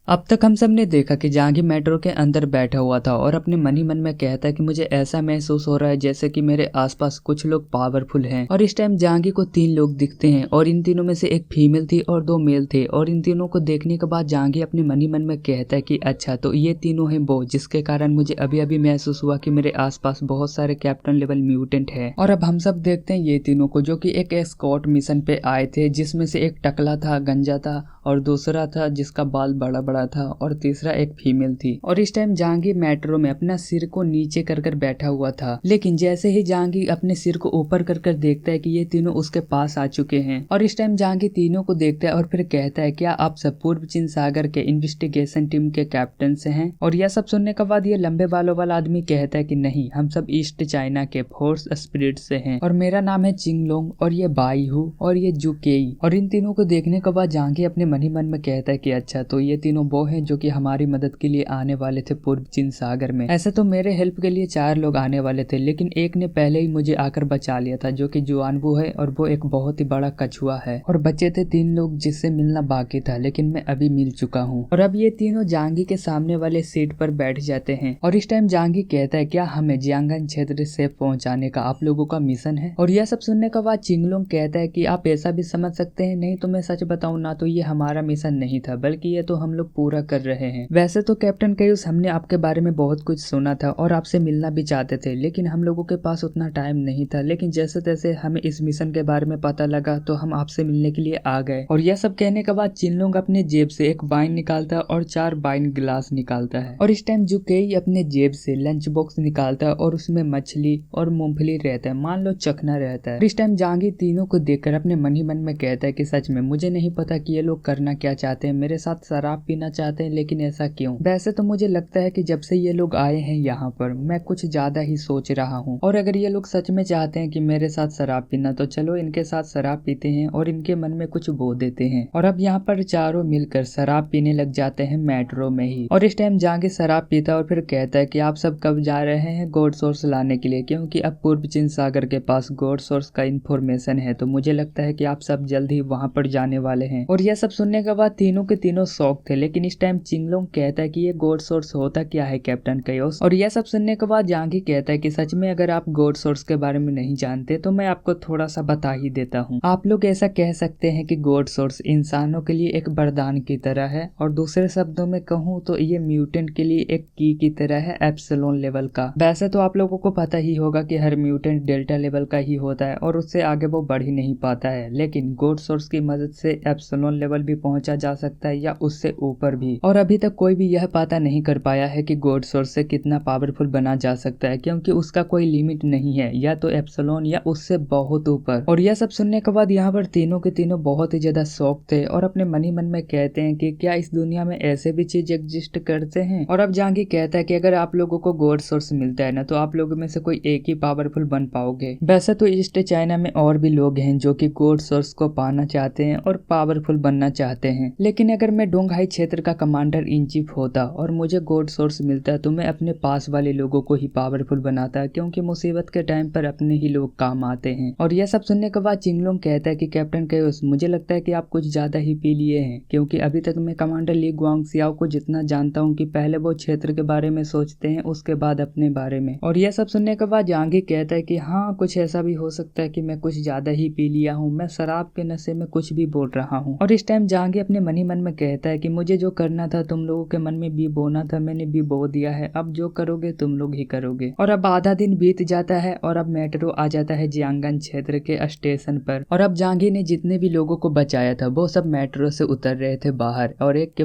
अब तक हम सब ने देखा कि जहांगीर मेट्रो के अंदर बैठा हुआ था और अपने मन ही मन में कहता कि मुझे ऐसा महसूस हो रहा है जैसे कि मेरे आसपास कुछ लोग पावरफुल हैं। और इस टाइम जहांगीर को 3 लोग दिखते हैं और इन तीनों में से एक फीमेल थी और 2 मेल थे। और इन तीनों को देखने के बाद जहांगीर अपने मन ही मन में कहता है कि अच्छा तो ये तीनों हैं वो, जिसके कारण मुझे अभी अभी महसूस हुआ कि मेरे आसपास बहुत सारे कैप्टन लेवल म्यूटेंट है। और अब हम सब देखते हैं ये तीनों को जो कि एक एस्कॉर्ट मिशन पे आए थे, जिसमें से एक टकला था, गंजा था और दूसरा था जिसका बाल बड़ा बड़ा था और तीसरा एक फीमेल थी। और इस टाइम जहांगीर मेट्रो में अपना सिर को नीचे कर बैठा हुआ था, लेकिन जैसे ही जहांगीर अपने सिर को ऊपर कर देखता है कि ये तीनों उसके पास आ चुके हैं। और इस टाइम जहांगीर तीनों को देखता है और फिर कहता है क्या आप सब पूर्व चीन सागर के इन्वेस्टिगेशन टीम के कैप्टन से हैं? और यह सब सुनने के बाद ये लंबे बालों वाला आदमी कहता है कि नहीं, हम सब ईस्ट चाइना के फोर्स स्पिरिट से हैं और मेरा नाम है चिंगलोंग और ये बाई हु और ये जुकेई। और इन तीनों को देखने के बाद जहांगीर अपने मन ही मन में कहता है कि अच्छा तो ये तीनों वो हैं जो कि हमारी मदद के लिए आने वाले थे पूर्व चीन सागर में। ऐसे तो मेरे हेल्प के लिए 4 लोग आने वाले थे, लेकिन एक ने पहले ही मुझे आकर बचा लिया था जो कि जुआनबू है और वो एक बहुत ही बड़ा कछुआ है। और बचे थे 3 लोग जिससे मिलना बाकी था, लेकिन मैं अभी मिल चुका हूँ। और अब ये तीनों जहांगीर के सामने वाले सीट पर बैठ जाते हैं। और इस टाइम जहांगीर कहता है क्या हमें जियांगन क्षेत्र से पहुंचाने का आप लोगों का मिशन है? और यह सब सुनने के बाद चिंगलोंग कहता है कि आप ऐसा भी समझ सकते हैं, नहीं तो मैं सच बताऊं ना तो ये हमारा मिशन नहीं था, बल्कि ये तो हम लोग पूरा कर रहे हैं। वैसे तो कैप्टन कैयूस हमने आपके बारे में बहुत कुछ सुना था और आपसे मिलना भी चाहते थे, लेकिन हम लोगों के पास उतना टाइम नहीं था। लेकिन जैसे तैसे हमें इस मिशन के बारे में पता लगा तो हम आपसे मिलने के लिए आ गए। और यह सब कहने के बाद चिंगलोंग अपने जेब से एक वाइन निकालता है और 4 वाइन गिलास निकालता है। और इस टाइम जुकेई अपने जेब से लंच बॉक्स निकालता है और उसमें मछली और मूंगफली रहता है, मान लो चखना रहता है। इस टाइम जहांगीर तीनों को देखकर अपने मन ही मन में कहता है कि सच में मुझे नहीं पता कि ये लोग करना क्या चाहते हैं, मेरे साथ शराब पीना चाहते हैं, लेकिन ऐसा क्यों? वैसे तो मुझे लगता है कि जब से ये लोग आए हैं यहाँ पर मैं कुछ ज्यादा ही सोच रहा हूँ। और अगर ये लोग सच में चाहते हैं कि मेरे साथ शराब पीना तो चलो इनके साथ शराब पीते हैं और इनके मन में कुछ बो देते हैं। और अब यहाँ पर चारों मिलकर शराब पीने लग जाते हैं मेट्रो में ही। और इस टाइम जहांगीर शराब पीता और फिर कहता है कि आप सब कब जा रहे हैं गॉड सोर्स लाने के लिए, क्योंकि अब पूर्व चीन सागर के पास गॉड सोर्स का इंफॉर्मेशन है, तो मुझे लगता है कि आप सब जल्द ही वहां पर जाने वाले हैं। और यह सब सुनने के बाद तीनों के तीनों शौक थे। लेकिन इस टाइम चिंगलोंग कहता है कि ये गॉड सोर्स होता क्या है कैप्टन कैयोस? और यह सब सुनने के बाद जहांगीर कहता है कि सच में अगर आप गॉड सोर्स के बारे में नहीं जानते तो मैं आपको थोड़ा सा बता ही देता हूँ। आप लोग ऐसा कह सकते हैं कि गॉड सोर्स इंसानों के लिए एक वरदान की तरह है, और दूसरे शब्दों में कहूँ तो ये म्यूटेंट के लिए एक की तरह है एप्सिलॉन लेवल का। वैसे तो आप लोगों को पता ही होगा कि हर म्यूटेंट डेल्टा लेवल का ही होता है और उससे आगे वो बढ़ ही नहीं पाता है, लेकिन गॉड सोर्स की मदद से एप्सिलॉन लेवल भी पहुंचा जा सकता है या उससे ऊपर भी। और अभी तक कोई भी यह पता नहीं कर पाया है कि गॉड सोर्स से कितना पावरफुल बना जा सकता है, क्योंकि उसका कोई लिमिट नहीं है, या तो एप्सिलॉन या उससे बहुत ऊपर। और यह सब सुनने के बाद यहाँ पर तीनों के तीनों बहुत ही ज्यादा शौक थे और अपने मन ही मन में कहते हैं कि क्या इस दुनिया में ऐसे भी चीज एग्जिस्ट करते हैं? और अब जहांगीर कहता है कि अगर आप लोगों को गॉड सोर्स मिलता है ना तो आप लोगों में से कोई एक ही पावरफुल बन पाओगे। वैसे तो ईस्ट चाइना में और भी लोग हैं जो कि गॉड सोर्स को पाना चाहते हैं और पावरफुल बनना चाहते हैं, लेकिन अगर मैं डोंगहाई क्षेत्र का कमांडर इन चीफ होता और मुझे गॉड सोर्स मिलता तो मैं अपने पास वाले लोगों को ही पावरफुल बनाता, क्योंकि मुसीबत के टाइम पर अपने ही लोग काम आते हैं। और यह सब सुनने के बाद चिंगलोंग कहता है कि कैप्टन कैयोस मुझे लगता है कि आप कुछ ज्यादा ही पी लिए हैं, क्योंकि अभी तक मैं कमांडर ली गुआंगसियाओ को जितना जानता हूँ कि पहले वो क्षेत्र के बारे में सोचते हैं उसके बाद अपने बारे में। और यह सब सुनने के बाद जहांगीर कहता है कि हाँ कुछ ऐसा भी हो सकता है कि मैं कुछ ज्यादा ही पी लिया हूँ, मैं शराब के नशे में कुछ भी बोल रहा हूँ। और इस टाइम जहांगीर अपने मन ही मन में कहता है कि मुझे जो करना था तुम लोगों के मन में भी बोना था, मैंने भी बो दिया है, अब जो करोगे तुम लोग ही करोगे। और अब आधा दिन बीत जाता है और अब मेट्रो आ जाता है जियांगन क्षेत्र के स्टेशन पर। और अब जहांगीर ने जितने भी लोगों को बचाया था वो सब मेट्रो से उतर रहे थे बाहर, और एक के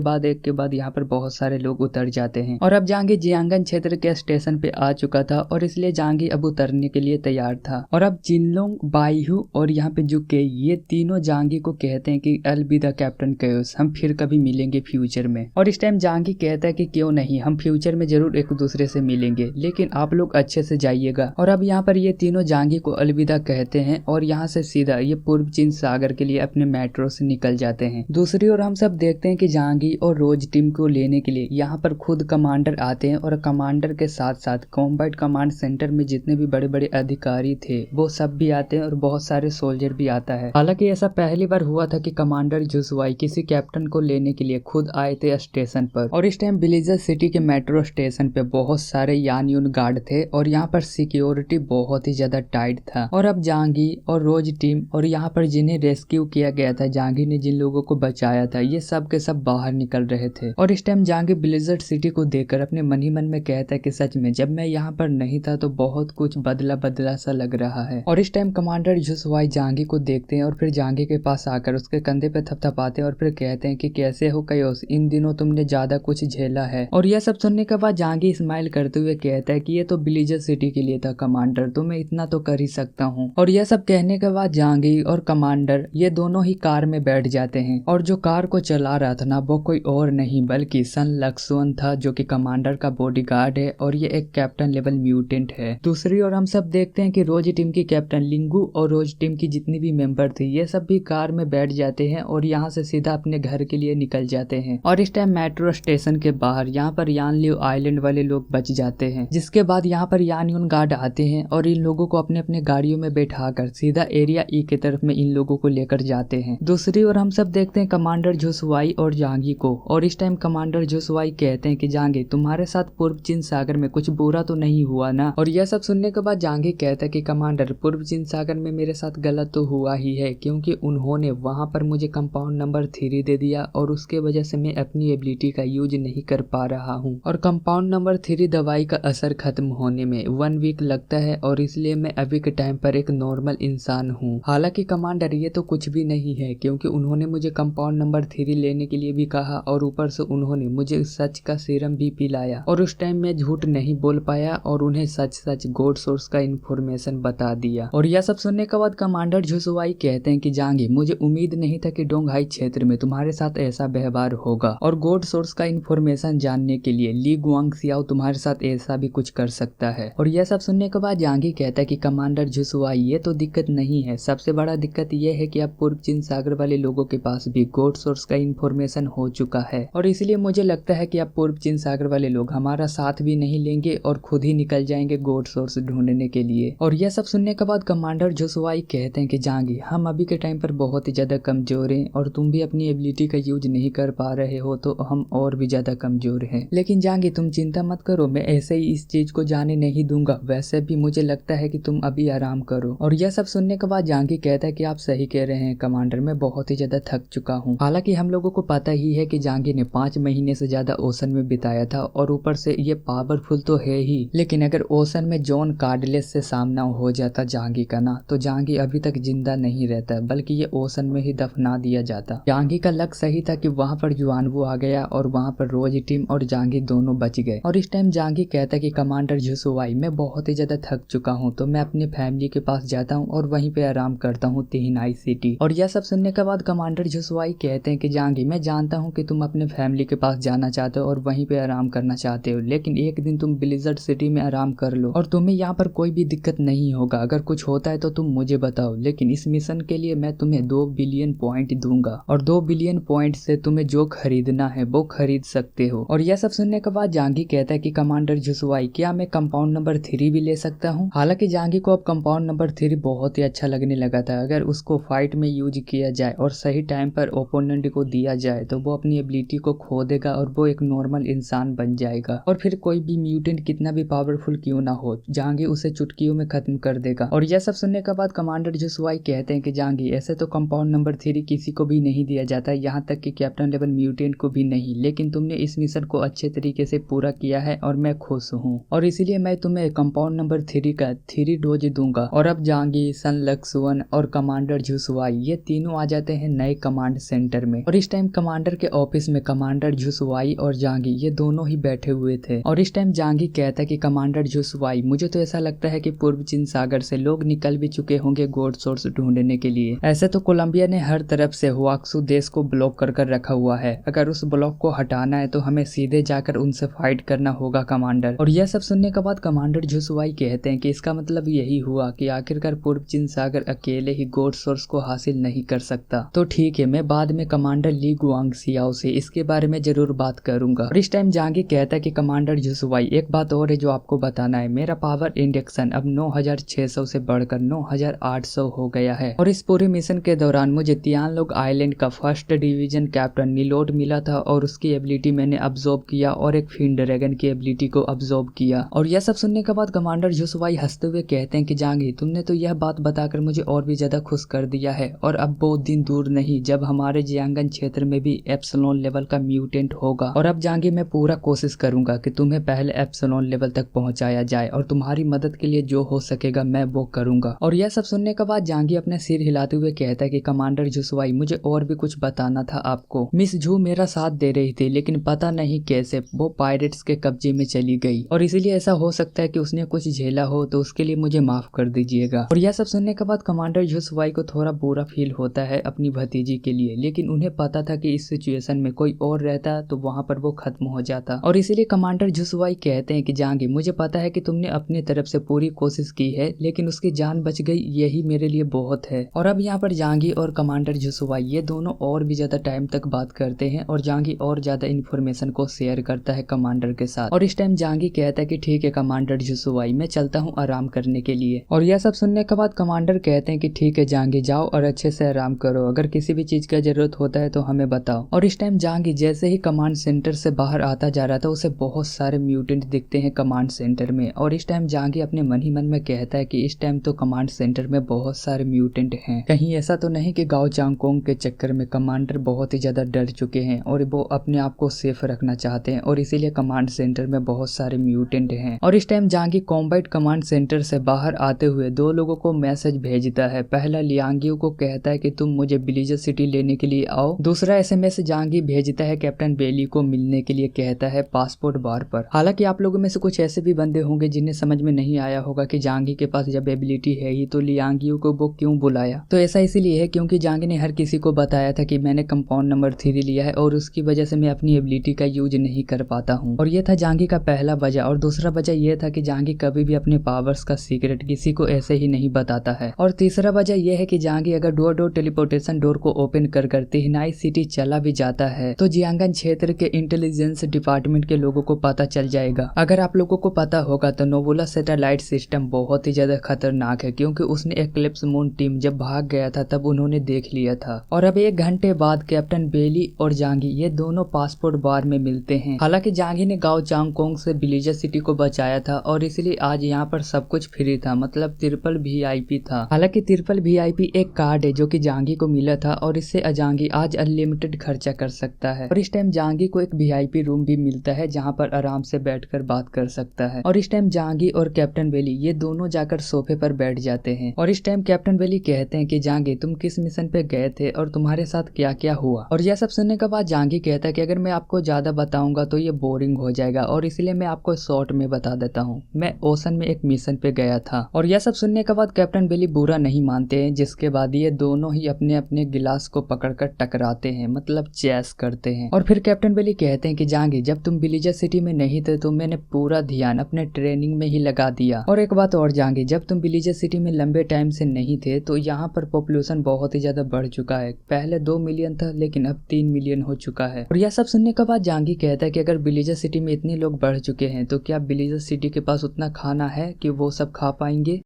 बाद यहाँ पर बहुत सारे लोग उतर जाते हैं। और अब जहांगीर जियांगन क्षेत्र के स्टेशन पे आ चुका था और इसलिए जहांगीर अब उतरने के लिए तैयार था। और अब चिंगलोंग, बाईहू और यहाँ पे जुकेई ये तीनों जहांगीर को कहते हैं कि अलविदा कैप्टन कैयोस, हम फिर कभी मिलेंगे फ्यूचर में। और इस टाइम जहांगीर कहता है कि क्यों नहीं, हम फ्यूचर में जरूर एक दूसरे से मिलेंगे, लेकिन आप लोग अच्छे से जाइएगा। और अब यहाँ पर ये तीनों जहांगीर को अलविदा कहते हैं और यहाँ से सीधा ये पूर्व चीन सागर के लिए अपने मेट्रो से निकल जाते हैं। दूसरी ओर हम सब देखते हैं कि जहांगीर और रोज टीम को लेने के लिए यहाँ पर खुद कमांडर आते हैं, और कमांडर के साथ साथ कॉम्बैट कमांड सेंटर में जितने भी बड़े बड़े अधिकारी थे वो सब भी आते हैं और बहुत सारे सोल्जर भी आता है। हालांकि ऐसा पहली बार हुआ था कि कमांडर जुसवाई किसी कैप्टन को लेने के लिए खुद आए थे स्टेशन पर। और इस टाइम ब्लिज़र्ड सिटी के मेट्रो स्टेशन पे बहुत सारे यान गार्ड थे और यहाँ पर सिक्योरिटी बहुत ही ज्यादा टाइट था। और अब जहांगीर और रोज टीम और यहाँ पर जिन्हें रेस्क्यू किया गया था, जहांगीर ने जिन लोगों को बचाया था, ये सब के सब बाहर निकल रहे थे। और इस टाइम जहांगीर ब्लिज़र्ड सिटी को देखकर अपने मन ही मन में कहता है कि सच में जब मैं यहाँ पर नहीं था तो बहुत कुछ बदला बदला सा लग रहा है। और इस टाइम कमांडर झुसवाई जहांगीर को देखते हैं और फिर जहांगीर के पास आकर उसके कंधे पे थपथपाते हैं और फिर कहते हैं कि कैसे हो कयोस, इन दिनों तुमने ज्यादा कुछ झेला है। और यह सब सुनने के बाद जहांगीर स्माइल करते हुए कहता है कि ये तो ब्लिज़र्ड सिटी के लिए था कमांडर, तो मैं इतना तो कर ही सकता हूँ। और यह सब कहने के बाद जहांगीर और कमांडर ये दोनों ही कार में बैठ जाते हैं। और जो कार को चला रहा था ना, वो कोई और नहीं बल्कि सन लक्ष्मण था, जो कि कमांडर का बॉडीगार्ड है और ये एक कैप्टन लेवल म्यूटेंट है। दूसरी ओर हम सब देखते हैं कि रोज टीम की कैप्टन लिंगू और रोज टीम की जितनी भी मेंबर थी, ये सब भी कार में बैठ जाते हैं और यहाँ से सीधा अपने घर के लिए निकल जाते हैं। और इस टाइम मेट्रो स्टेशन के बाहर यहाँ पर यान लियो आइलैंड वाले लोग बच जाते हैं, जिसके बाद यहाँ पर यान गार्ड आते हैं और इन लोगों को अपने अपने गाड़ियों में बैठाकर सीधा एरिया ई की तरफ में इन लोगों को लेकर जाते हैं। दूसरी ओर हम सब देखते हैं कमांडर झुसवाई और जहांगीर को। और इस टाइम कमांडर झुसवाई कहते हैं कि जहांगीर तुम्हारे साथ पूर्व चीन सागर में कुछ बुरा तो नहीं हुआ ना। और यह सब सुनने के बाद जहांगीर कहता है कि कमांडर पूर्व चीन सागर में मेरे साथ गलत तो हुआ ही है, क्योंकि उन्होंने वहां पर मुझे कंपाउंड नंबर 3 दे दिया और उसके वजह से मैं अपनी एबिलिटी का यूज नहीं कर पा रहा हूँ। और कंपाउंड नंबर 3 दवाई का असर खत्म होने में 1 वीक लगता है और इसलिए मैं अभी के टाइम पर एक नॉर्मल इंसान हूँ। हालांकि कमांडर ये तो कुछ भी नहीं है, क्योंकि उन्होंने मुझे कंपाउंड नंबर 3 लेने के लिए भी कहा और ऊपर से उन्होंने मुझे सच का सीरम भी पिलाया और उस टाइम मैं झूठ नहीं बोल पाया और उन्हें सच सच गोड सोर्स का इन्फॉर्मेशन बता दिया। और यह सब सुनने के बाद कमांडर झुसवाई कहते हैं कि जहांगीर मुझे उम्मीद नहीं था कि डोंगहाई क्षेत्र में तुम्हारे साथ ऐसा व्यवहार होगा और गोड सोर्स का इन्फॉर्मेशन जानने के लिए ली गुआंगसियाओ तुम्हारे साथ ऐसा भी कुछ कर सकता है। और यह सब सुनने के बाद जहांगीर कहता है कि कमांडर झुसवाई ये तो दिक्कत नहीं है, सबसे बड़ा दिक्कत यह है कि अब पूर्व चीन सागर वाले लोगों के पास भी गोड सोर्स का इन्फॉर्मेशन हो चुका है और इसलिए मुझे लगता है कि अब पूर्व चीन सागर वाले लोग हमारा साथ भी नहीं लेंगे और खुद ही निकल जाएंगे गोड सोर्स ढूंढने के लिए। और यह सब सुनने के बाद कमांडर झुसवाई कहते हैं कि जहांगीर हम अभी के टाइम पर बहुत ही ज्यादा कमजोर हैं और तुम भी अपनी एबिलिटी का यूज नहीं कर पा रहे हो तो हम और भी ज्यादा कमजोर हैं। लेकिन जहांगीर तुम चिंता मत करो, मैं ऐसे ही इस चीज को जाने नहीं दूंगा, वैसे भी मुझे लगता है कि तुम अभी आराम करो। और यह सब सुनने के बाद जहांगीर कहता है कि आप सही कह रहे हैं कमांडर, मैं बहुत ही ज्यादा थक चुका हूँ। हालांकि हम लोगों को पता ही है कि जहांगीर ने 5 महीने से ज्यादा ओशन में बिताया था और ऊपर से ये पावरफुल तो है ही, लेकिन अगर ओशन में जॉन कार्डलेस से सामना हो जाता जहांगीर का ना, तो जहांगीर अभी तक जिंदा नहीं रहता बल्कि ये ओशन में ही दफना दिया जाता। जहांगीर का लक सही था कि वहाँ पर जुआनवू आ गया और वहाँ पर रोज टीम और जहांगीर दोनों बच गए। और इस टाइम जहांगीर कहता है कि कमांडर झुसवाई मैं बहुत ही ज्यादा थक चुका हूँ, तो मैं अपनी फैमिली के पास जाता हूँ और वहीं पे आराम करता हूँ तिहिनाई सिटी। और यह सब सुनने के बाद कमांडर झुसवाई कहते हैं कि जहांगीर मैं जानता हूँ कि तुम अपने फैमिली के पास जाना चाहते हो और वहीं पे आराम करना चाहते हो, लेकिन एक दिन तुम ब्लिज़र्ड सिटी में आराम कर लो और तुम्हें यहाँ पर कोई भी दिक्कत नहीं होगा। अगर कुछ होता है तो तुम मुझे बताओ, लेकिन इस मिशन के लिए मैं तुम्हें 2 बिलियन पॉइंट दूंगा और 2 बिलियन पॉइंट से तुम्हें जो खरीदना है वो खरीद सकते हो। और यह सब सुनने के बाद जहांगीर कहता है कि कमांडर झुसवाई क्या मैं कंपाउंड नंबर 3 भी ले सकता हूँ। हालांकि जहांगीर को अब कंपाउंड नंबर 3 बहुत ही अच्छा लगने लगा था। अगर उसको फाइट में यूज किया जाए और सही टाइम पर ओपोनेंट को दिया जाए तो वो अपनी एबिलिटी को खो देगा और वो एक नॉर्मल इंसान बन जाएगा और फिर कोई भी म्यूटेंट कितना भी पावरफुल क्यों ना हो, जहांगीर उसे चुटकियों में खत्म कर देगा। और यह सब सुनने के बाद कमांडर झुसवाई कहते हैं कि जहांगीर ऐसे तो कंपाउंड नंबर 3 किसी को भी नहीं दिया जाता, यहाँ तक कि कैप्टन लेवल म्यूटेंट को भी नहीं, लेकिन तुमने इस मिशन को अच्छे तरीके से पूरा किया है और मैं खुश हूँ और इसीलिए मैं तुम्हें कंपाउंड नंबर 3 का 3 डोज दूंगा। और अब जहांगीर, सन लक्ष्मण और कमांडर झुसवाई ये तीनों आ जाते हैं नए कमांड सेंटर में। और इस टाइम कमांडर के ऑफिस में कमांडर झुसवाई और जहांगीर ये दोनों ही बैठे हुए थे। और इस टाइम जहांगीर कहता है कि कमांडर झुसवाई मुझे तो ऐसा लगता है कि पूर्व चीन सागर से लोग निकल भी चुके होंगे गोड सोर्स ढूंढने के लिए। ऐसे तो कोलंबिया ने हर तरफ से हुआक्सू देश को ब्लॉक कर रखा हुआ है, अगर उस ब्लॉक को हटाना है तो हमें सीधे जाकर उनसे फाइट करना होगा कमांडर। और यह सब सुनने के बाद कमांडर झुसवाई कहते हैं कि इसका मतलब यही हुआ कि आखिरकार पूर्व चीन सागर अकेले ही गोड सोर्स को हासिल नहीं कर सकता। तो ठीक है, मैं बाद में कमांडर ली गुआंगसियाओ से इसके बारे में जरूर बात करूंगा। और इस टाइम जहांगीर कहता है कि कमांडर झुसवाई एक बात और है जो आपको बताना है, मेरा पावर इंडेक्सन अब 9600 से बढ़कर 9800 हो गया है। और इस पूरे मिशन के दौरान मुझे तियानलोग आइलैंड का 1st डिवीजन कैप्टन निलोट स्लॉट मिला था और उसकी एबिलिटी मैंने अब्जॉर्ब किया और एक फिन ड्रैगन की एबिलिटी को अब्जॉर्ब किया। और यह सब सुनने के बाद कमांडर जुसवाई हंसते हुए कहते हैं कि जहांगीर तुमने तो यह बात बताकर मुझे और भी ज्यादा खुश कर दिया है, और अब बहुत दिन दूर नहीं जब हमारे जियांगन क्षेत्र में भी एप्सिलॉन लेवल का म्यूटेंट होगा। और अब जहांगीर मैं पूरा कोशिश करूंगा कि तुम्हें पहले एप्सिलॉन लेवल तक पहुंचाया जाए, और तुम्हारी मदद के लिए जो हो सकेगा मैं वो करूंगा। और यह सब सुनने के बाद जहांगीर अपने सिर हिलाते हुए कहता है कि कमांडर जुसवाई मुझे और भी कुछ बताना था आपको। मिस झू मेरा साथ दे रही थी, लेकिन पता नहीं कैसे वो पायरेट्स के कब्जे में चली गई, और इसीलिए ऐसा हो सकता है कि उसने कुछ झेला हो, तो उसके लिए मुझे माफ कर दीजिएगा। और यह सब सुनने के बाद कमांडर जुसवाई को थोड़ा बुरा फील होता है अपनी भतीजी के लिए, लेकिन उन्हें पता था कि इस सिचुएशन में कोई और रहता तो वहां पर वो खत्म हो जाता। और इसीलिए कमांडर जुसवाई कहते हैं कि जहांगीर मुझे पता है कि तुमने अपनी तरफ से पूरी कोशिश की है, लेकिन उसकी जान बच गई, यही मेरे लिए बहुत है। और अब यहाँ पर जहांगीर और कमांडर जुसवाई ये दोनों और भी ज्यादा टाइम तक बात करते हैं, और जहांगीर और ज्यादा इन्फॉर्मेशन को शेयर करता है कमांडर के साथ। और इस टाइम जहांगीर कहता है कि ठीक है कमांडर जुसवाई, मैं चलता हूँ आराम करने के लिए। और यह सब सुनने के बाद कमांडर कहते हैं कि ठीक है जहांगीर, जाओ और अच्छे से आराम करो, अगर किसी भी चीज का जरूरत होता है तो हमें बताओ। और इस टाइम जहांगीर जैसे ही कमांड सेंटर से बाहर आता जा रहा था, उसे बहुत सारे म्यूटेंट दिखते हैं कमांड सेंटर में। और इस टाइम जहांगीर अपने मन ही मन में कहता है कि इस टाइम तो कमांड सेंटर में बहुत सारे म्यूटेंट हैं, कहीं ऐसा तो नहीं कि गाओ चांगकोंग के चक्कर में कमांडर बहुत ही ज्यादा डर चुके हैं और वो अपने आप को सेफ रखना चाहते हैं, और इसीलिए कमांड सेंटर में बहुत सारे म्यूटेंट हैं। और इस time Jahangir combat command centre से बाहर आते हुए दो लोगों को मैसेज भेजता है। पहला लियांगियो को कहता है कि तुम मुझे विलेजर सिटी लेने के लिए आओ। दूसरा एसएमएस जहांगीर भेजता है कैप्टन बेली को मिलने के लिए, कहता है पासपोर्ट बार पर। हालांकि आप लोगों में से कुछ ऐसे भी बंदे होंगे जिन्हें समझ में नहीं आया होगा कि जहांगीर के पास जब एबिलिटी है ही तो लियांगियो को वो क्यों बुलाया। तो ऐसा इसीलिए है क्योंकि जहांगीर ने हर किसी को बताया था कि मैंने कंपाउंड नंबर 3 लिया है और उसकी वजह से मैं अपनी एबिलिटी का यूज नहीं कर पाता हूँ। और यह था जहांगीर का पहला वजह। और दूसरा वजह यह था कि जहांगीर कभी भी अपने पावर्स का सीक्रेट किसी को ऐसे ही नहीं बताता है। और तीसरा वजह यह है कि जहांगीर अगर डोर टेलीपोर्टेशन डोर को ओपन करते ही नाइट सिटी चला भी जाता है तो जियांगन क्षेत्र के इंटेलिजेंस डिपार्टमेंट के लोगों को पता चल जाएगा। अगर आप लोगों को पता होगा तो नोबुला सैटेलाइट सिस्टम बहुत ही ज्यादा खतरनाक है, क्योंकि उसने एक्लिप्स मून टीम जब भाग गया था तब उन्होंने देख लिया था। और अब 1 घंटे बाद कैप्टन बेली और जहांगीर ये दोनों पासपोर्ट बार में मिलते हैं। हालांकि जहांगीर ने गाओ चांगकोंग से विलेजर सिटी को बचाया था और इसलिए आज यहाँ पर सब कुछ फ्री था, मतलब ट्रिपल VIP था। हालांकि ट्रिपल VIP एक कार्ड है जो कि जहांगीर को मिला था, और इससे जहांगीर आज अनलिमिटेड खर्चा कर सकता है। और इस टाइम जहांगीर को एक VIP रूम भी मिलता है जहाँ पर आराम से बैठकर बात कर सकता है। और इस टाइम जहांगीर और कैप्टन बेली ये दोनों जाकर सोफे पर बैठ जाते हैं। और इस टाइम कैप्टन बेली कहते हैं कि जहांगीर तुम किस मिशन पे गए थे और तुम्हारे साथ क्या क्या हुआ। और यह सब सुनने के बाद जहांगीर कहता है कि अगर मैं आपको ज्यादा बताऊंगा तो ये बोरिंग हो जाएगा, और इसलिए मैं आपको शॉर्ट में बता देता हूँ। मैं ओशन में एक मिशन पे गया था। और यह सब सुनने के बाद कैप्टन बेली बुरा नहीं मानते हैं, जिसके बाद ये दोनों ही अपने अपने गिलास को पकड़कर टकराते हैं, मतलब चेस करते हैं। और फिर कैप्टन बेली कहते हैं कि जहांगीर जब तुम विलेजर सिटी में नहीं थे तो मैंने पूरा ध्यान अपने ट्रेनिंग में ही लगा दिया। और एक बात और जहांगीर, जब तुम विलेजर सिटी में लंबे टाइम से नहीं थे तो यहाँ पर पॉपुलेशन बहुत ही ज्यादा बढ़ चुका है। पहले 2 मिलियन था लेकिन अब 3 मिलियन हो चुका है। और यह सब सुनने के बाद जहांगीर कहता है कि अगर विलेजर सिटी में इतने लोग बढ़ चुके हैं तो क्या विलेजर सिटी के पास उतना खाना है कि वो सब खा पाएंगे।